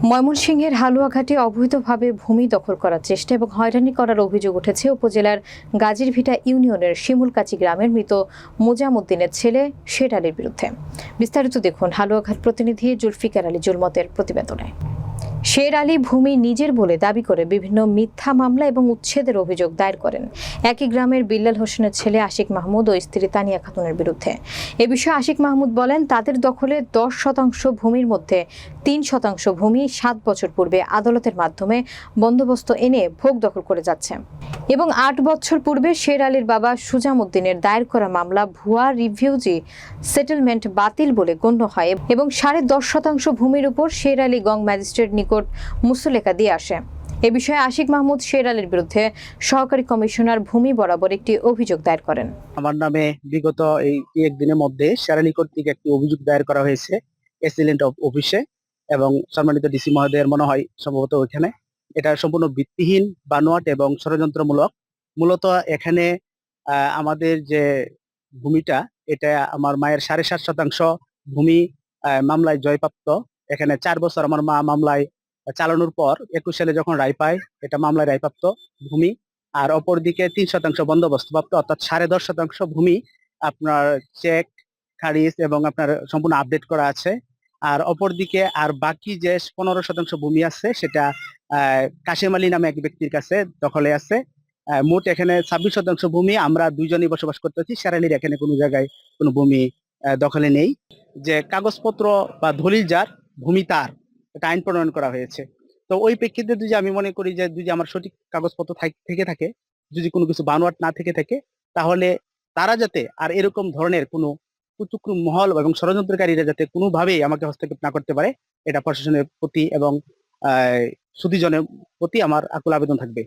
ময়মনসিংহের হালুয়াঘাটে অবৈধভাবে ভূমি দখল করার চেষ্টা এবং হয়রানি করার অভিযোগ উঠেছে উপজেলার গাজীরভিটা ইউনিয়নের শিমুলকাচি গ্রামের মৃত মোজামুদ্দিনের ছেলে শের আলীর বিরুদ্ধে। বিস্তারিত দেখুন হালুয়াঘাট প্রতিনিধি জুলফিকার আলী জুলমতের প্রতিবেদনে। শের আলী ভূমি নিজের বলে দাবি করে বিভিন্ন মিথ্যা মামলা এবং উচ্ছেদের অভিযোগ দায়ের করেন একই গ্রামের বিল্লাল হোসেনের ছেলে আশিক মাহমুদ ও স্ত্রী তানিয়া খাতুনের বিরুদ্ধে। এ বিষয়ে আশিক মাহমুদ বলেন, তাদের দখলে 10% ভূমির মধ্যে 3% ভূমি 7 বছর পূর্বে আদালতের মাধ্যমে বন্দোবস্ত এনে ভোগ দখল করে যাচ্ছে এবং 8 বছর পূর্বে শের আলীর বাবা সুজামুদ্দিনের দায়ের করা মামলা ভুয়া রিভিউজি সেটেলমেন্ট বাতিল বলে গণ্য হয় এবং 10.5% ভূমির উপর শের আলী গং ম্যাজিস্ট্রেট নিকট মুসলেকা দিয়ে আসে। এ বিষয়ে আশিক মাহমুদ শের আলীর বিরুদ্ধে সহকারী কমিশনার ভূমি বরাবর একটি অভিযোগ দায়ের করেন। আমার নামে বিগত এই একদিনের মধ্যে শের আলী কর্তৃক একটি অভিযোগ দায়ের করা হয়েছে এসিলেন্ট অফিসে এবং সম্মানিত ডিসি মহোদয়ের মনে হয় সম্ভবত ওইখানে। এটা সম্পূর্ণ ভিত্তিহীন, বানোয়াট এবং ষড়যন্ত্রমূলক। মূলত এখানে আমাদের যে ভূমিটা, এটা আমার মায়ের 7.5% ভূমি মামলায় জয়প্রাপ্ত। এখানে 4 বছর আমার মা মামলায় চালানোর পর 21 সালে যখন রায় পায়, এটা মামলায় রায়প্রাপ্ত ভূমি। আর অপরদিকে 3% বন্দোবস্তপ্রাপ্ত, অর্থাৎ 10.5% ভূমি আপনার চেক খারিজ এবং আপনার সম্পূর্ণ আপডেট করা আছে। আর অপরদিকে আর বাকি যে 15% ভূমি আছে সেটা কাশেম আলী নামে এক ব্যক্তির কাছে দখলে আছে। মোট এখানে 26% ভূমি আমরা দুইজনই বসবাস করতেছি। শের আলীর এখানে কোনো জায়গায় কোনো ভূমি দখলে নেই। যে কাগজপত্র বা দলিল যার, ভূমি তার, এটা আইন প্রণয়ন করা হয়েছে। তো ওই প্রেক্ষিতে যদি আমি মনে করি যে যদি আমার সঠিক কাগজপত্র থেকে থাকে, যদি কোনো কিছু বানোয়াট না থেকে থাকে, তাহলে তারা যাতে আর এরকম ধরনের কোনো কুচক্রু মহল এবং ষড়যন্ত্রকারীরা যাতে কোনোভাবেই আমাকে হস্তক্ষেপ না করতে পারে, এটা প্রশাসনের প্রতি এবং সুধীজনের প্রতি আমার আকুল আবেদন থাকবে।